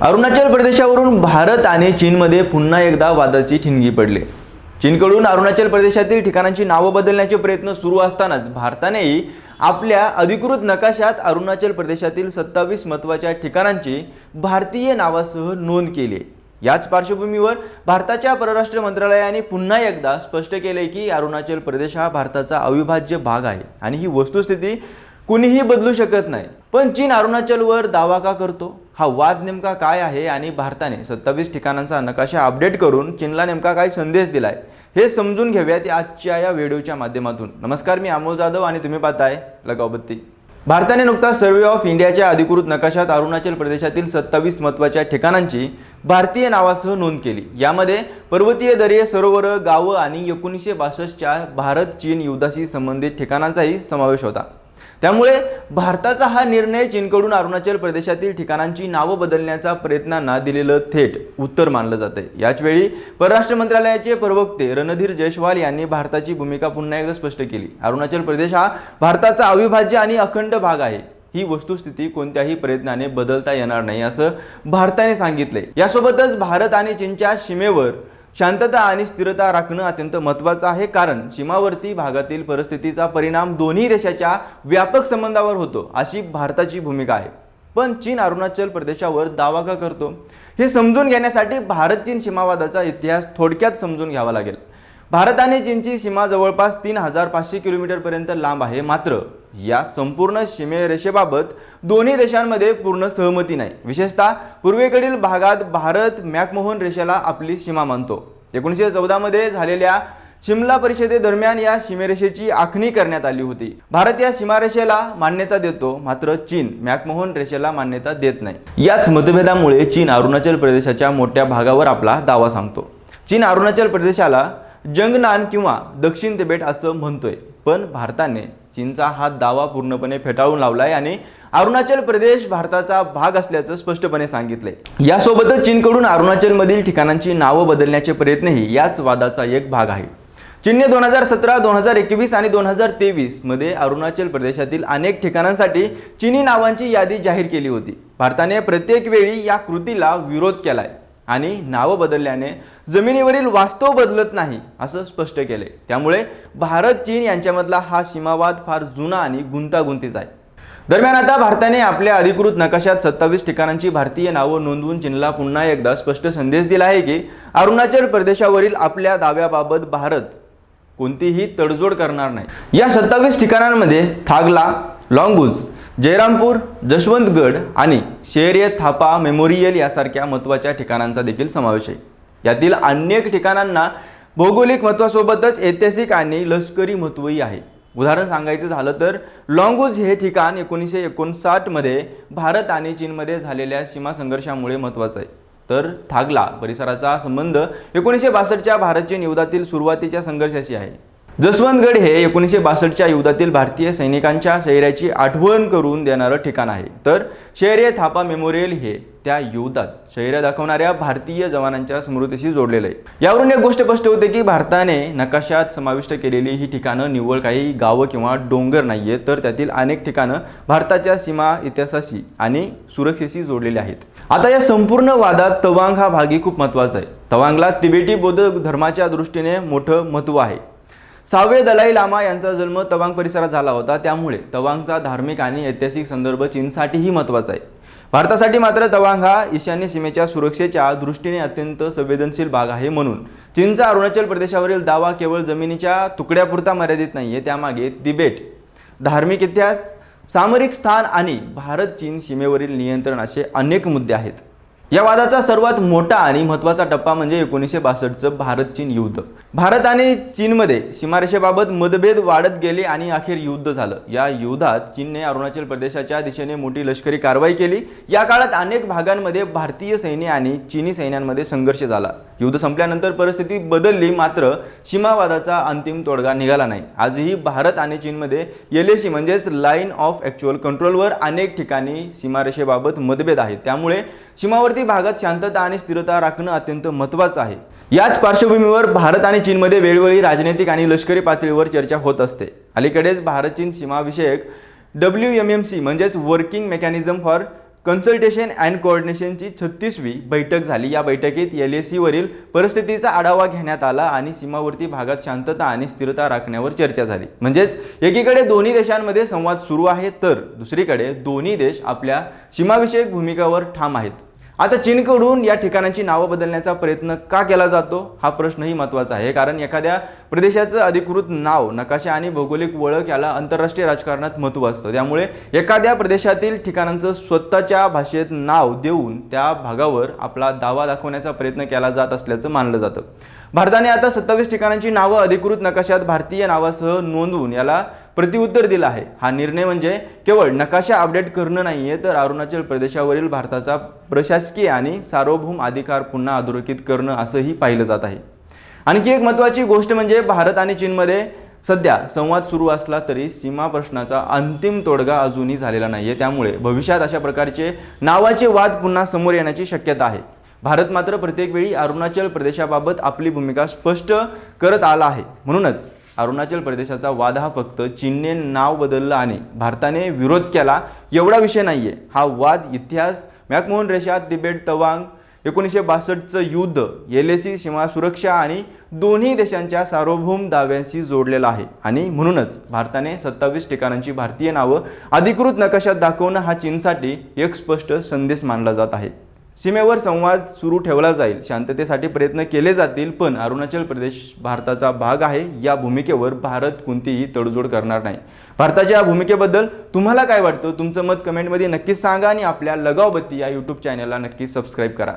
अरुणाचल प्रदेशावरून भारत आणि चीनमध्ये पुन्हा एकदा वादाची ठिणगी पडली। चीनकडून अरुणाचल प्रदेशातील ठिकाणांची नावे बदलण्याचे प्रयत्न सुरू असतानाच भारतानेही आपल्या अधिकृत नकाशात अरुणाचल प्रदेशातील 27 महत्त्वाच्या ठिकाणांची भारतीय नावासह नोंद केली। याच पार्श्वभूमीवर भारताच्या परराष्ट्र मंत्रालयाने पुन्हा एकदा स्पष्ट केले की अरुणाचल प्रदेश हा भारताचा अविभाज्य भाग आहे आणि ही वस्तुस्थिती कुणीही बदलू शकत नाही। पण चीन अरुणाचलवर दावा का करतो? हा वाद नेमका काय आहे आणि भारताने 27 ठिकाणांचा नकाशा अपडेट करून चीनला नेमका काय संदेश दिलाय हे समजून घेऊयात आजच्या या व्हिडिओच्या माध्यमातून। नमस्कार, मी अमोल जाधव आणि तुम्ही पाहताय लगाव बत्ती। भारताने नुकताच सर्वे ऑफ इंडियाच्या अधिकृत नकाशात अरुणाचल प्रदेशातील 27 महत्त्वाच्या ठिकाणांची भारतीय नावासह नोंद केली। यामध्ये पर्वतीय दरे, सरोवर, गावं आणि 1962च्या भारत चीन युद्धाशी संबंधित ठिकाणांचाही समावेश होता। त्यामुळे भारताचा हा निर्णय चीनकडून अरुणाचल प्रदेशातील ठिकाणांची नावं बदलण्याचा प्रयत्नांना दिलेलं थेट उत्तर मानलं जाते। याच वेळी परराष्ट्र मंत्रालयाचे प्रवक्ते रणधीर जयस्वाल यांनी भारताची भूमिका पुन्हा एकदा स्पष्ट केली। अरुणाचल प्रदेश हा भारताचा अविभाज्य आणि अखंड भाग आहे। ही वस्तुस्थिती कोणत्याही प्रयत्नाने बदलता येणार नाही असं भारताने सांगितले। यासोबतच भारत आणि चीनच्या सीमेवर शांतता आणि स्थिरता राखणं अत्यंत महत्त्वाचं आहे, कारण सीमावर्ती भागातील परिस्थितीचा परिणाम दोन्ही देशाच्या व्यापक संबंधावर होतो अशी भारताची भूमिका आहे। पण चीन अरुणाचल प्रदेशावर दावा का करतो हे समजून घेण्यासाठी भारत चीन सीमावादाचा इतिहास थोडक्यात समजून घ्यावा लागेल। भारत आणि चीनची सीमा जवळपास 3500 किलोमीटर पर्यंत लांब आहे। मात्र या संपूर्ण सीमेरेषेबाबत दोन्ही देशांमध्ये पूर्ण सहमती नाही। विशेषतः पूर्वेकडील भागात भारत मॅकमोहन रेषेला आपली सीमा मानतो। 1914 मध्ये झालेल्या शिमला परिषदेदरम्यान या सीमेरेषेची आखणी करण्यात आली होती। भारत या सीमारेषेला मान्यता देतो, मात्र चीन मॅकमोहन रेषेला मान्यता देत नाही। याच मतभेदामुळे चीन अरुणाचल प्रदेशाच्या मोठ्या भागावर आपला दावा सांगतो। चीन अरुणाचल प्रदेशाला जंगनान किंवा दक्षिण तिबेट असं म्हणतोय, पण भारताने चीनचा हा दावा पूर्णपणे फेटाळून लावलाय आणि अरुणाचल प्रदेश भारताचा भाग असल्याचं स्पष्टपणे सांगितलंय। यासोबतच चीनकडून अरुणाचलमधील ठिकाणांची नावं बदलण्याचे प्रयत्नही याच वादाचा एक भाग आहे। चीनने 2017, 2021 आणि 2023 मध्ये अरुणाचल प्रदेशातील अनेक ठिकाणांसाठी चीनी नावांची यादी जाहीर केली होती। भारताने प्रत्येक वेळी या कृतीला विरोध केलाय आणि नावं बदलल्याने जमिनीवरील वास्तव बदलत नाही असं स्पष्ट केले। त्यामुळे भारत चीन यांच्यामधला हा सीमावाद फार जुना आणि गुंतागुंतीचा आहे। दरम्यान आता भारताने आपल्या अधिकृत नकाशात 27 ठिकाणांची भारतीय नावं नोंदवून चीनला पुन्हा एकदा स्पष्ट संदेश दिला आहे की अरुणाचल प्रदेशावरील आपल्या दाव्याबाबत भारत कोणतीही तडजोड करणार नाही। या 27 ठिकाणांमध्ये थागला, लॉन्गबुज, जयरामपूर, जशवंतगड आणि शेर थापा मेमोरियल यासारख्या महत्त्वाच्या ठिकाणांचा देखील समावेश आहे। यातील अनेक ठिकाणांना भौगोलिक महत्त्वासोबतच ऐतिहासिक आणि लष्करी महत्त्वही आहे। उदाहरण सांगायचं झालं तर लॉन्गबुज हे ठिकाण 1959 मध्ये भारत आणि चीनमध्ये झालेल्या सीमा संघर्षामुळे महत्त्वाचं आहे, तर थागला परिसराचा संबंध 1962च्या भारत चीन युद्धातील सुरुवातीच्या संघर्षाशी आहे। जसवंतगड हे 1962च्या युद्धातील भारतीय सैनिकांच्या शौर्याची आठवण करून देणारं ठिकाण आहे, तर शेर थापा मेमोरियल हे त्या युद्धात शौर्य दाखवणाऱ्या भारतीय जवानांच्या स्मृतीशी जोडलेलं आहे। यावरून एक गोष्ट स्पष्ट होते की भारताने नकाशात समाविष्ट केलेली ही ठिकाणं निव्वळ काही गावं किंवा डोंगर नाहीये, तर त्यातील अनेक ठिकाणं भारताच्या सीमा इतिहासाशी आणि सुरक्षेशी जोडलेली आहेत। आता या संपूर्ण वादात तवांग हा भागी खूप महत्त्वाचा आहे। तवांगला तिबेटी बौद्ध धर्माच्या दृष्टीने मोठं महत्त्व आहे। 6वे दलाई लामा यांचा जन्म तवांग परिसरात झाला होता, त्यामुळे तवांगचा धार्मिक आणि ऐतिहासिक संदर्भ चीनसाठीही महत्त्वाचा आहे। भारतासाठी मात्र तवांग हा ईशान्य सीमेच्या सुरक्षेच्या दृष्टीने अत्यंत संवेदनशील भाग आहे। म्हणून चीनचा अरुणाचल प्रदेशावरील दावा केवळ जमिनीच्या तुकड्यापुरता मर्यादित नाहीये, त्यामागे तिबेट, धार्मिक इतिहास, सामरिक स्थान आणि भारत चीन सीमेवरील नियंत्रण असे अनेक मुद्दे आहेत। या वादाचा सर्वात मोठा आणि महत्त्वाचा टप्पा म्हणजे 1962चं भारत चीन युद्ध। भारत आणि चीनमध्ये सीमारेषेबाबत मतभेद वाढत गेले आणि अखेर युद्ध झालं। या युद्धात चीनने अरुणाचल प्रदेशाच्या दिशेने मोठी लष्करी कारवाई केली। या काळात अनेक भागांमध्ये भारतीय सैन्य आणि चीनी सैन्यांमध्ये संघर्ष झाला। युद्ध संपल्यानंतर परिस्थिती बदलली, मात्र सीमावादाचा अंतिम तोडगा निघाला नाही। आजही भारत आणि चीनमध्ये LAC म्हणजेच लाईन ऑफ ॲक्च्युअल कंट्रोलवर अनेक ठिकाणी सीमारेषेबाबत मतभेद आहेत। त्यामुळे सीमावर्ती भागात शांतता आणि स्थिरता राखणं अत्यंत महत्त्वाचं आहे। याच पार्श्वभूमीवर भारत आणि चीनमध्ये वेळोवेळी राजनैतिक आणि लष्करी पातळीवर चर्चा होत असते। अलीकडेच भारत चीन सीमाविषयक WMMC म्हणजेच working mechanism for consultation and कोऑर्डिनेशनची 36वी बैठक झाली। या बैठकीत LAC वरील परिस्थितीचा आढावा घेण्यात आला आणि सीमावर्ती भागात शांतता आणि स्थिरता राखण्यावर चर्चा झाली। म्हणजेच एकीकडे दोन्ही देशांमध्ये संवाद सुरू आहे तर दुसरीकडे दोन्ही देश आपल्या सीमाविषयक भूमिकावर ठाम आहेत। आता चीनकडून या ठिकाणांची नावं बदलण्याचा प्रयत्न का केला जातो हा प्रश्नही महत्त्वाचा आहे, कारण एखाद्या प्रदेशाचं अधिकृत नाव, नकाशा आणि भौगोलिक ओळख याला आंतरराष्ट्रीय राजकारणात महत्त्व असतं। त्यामुळे एखाद्या प्रदेशातील ठिकाणांचं स्वतःच्या भाषेत नाव देऊन त्या भागावर आपला दावा दाखवण्याचा प्रयत्न केला जात असल्याचं मानलं जातं। भारताने आता 27 ठिकाणांची नावं अधिकृत नकाशात भारतीय नावासह नोंदवून याला प्रत्युत्तर दिलं आहे। हा निर्णय म्हणजे केवळ नकाशा अपडेट करणं नाहीये, तर अरुणाचल प्रदेशावरील भारताचा प्रशासकीय आणि सार्वभौम अधिकार पुन्हा अधोरेखित करणं असंही पाहिलं जात आहे। आणखी एक महत्त्वाची गोष्ट म्हणजे भारत आणि चीनमध्ये सध्या संवाद सुरू असला तरी सीमा प्रश्नाचा अंतिम तोडगा अजूनही झालेला नाहीये। त्यामुळे भविष्यात अशा प्रकारचे नावाचे वाद पुन्हा समोर येण्याची शक्यता आहे। भारत मात्र प्रत्येक वेळी अरुणाचल प्रदेशाबाबत आपली भूमिका स्पष्ट करत आला आहे। म्हणूनच अरुणाचल प्रदेशाचा वाद हा फक्त चीनने नाव बदललं आणि भारताने विरोध केला एवढा विषय नाहीये। हा वाद इतिहास, मॅकमोहन रेषा, तिबेट तवांग, 1962चं युद्ध, LAC, सीमा सुरक्षा आणि दोन्ही देशांच्या सार्वभौम दाव्यांशी जोडलेला आहे। आणि म्हणूनच भारताने 27 ठिकाणांची भारतीय नावं अधिकृत नकाशात दाखवणं हा चीनसाठी एक स्पष्ट संदेश मानला जात आहे। सीमेवर संवाद सुरू ठेवला जाईल, शांततेसाठी प्रयत्न केले जातील, पण अरुणाचल प्रदेश भारताचा भाग आहे या भूमिकेवर भारत कोणतीही तडजोड करणार नाही। भारताच्या भूमिकेबद्दल तुम्हाला काय वाटतं? तुमचं मत कमेंटमध्ये नक्कीच सांगा आणि आपल्या लगाव बत्ती या YouTube चॅनलला नक्की सबस्क्राईब करा।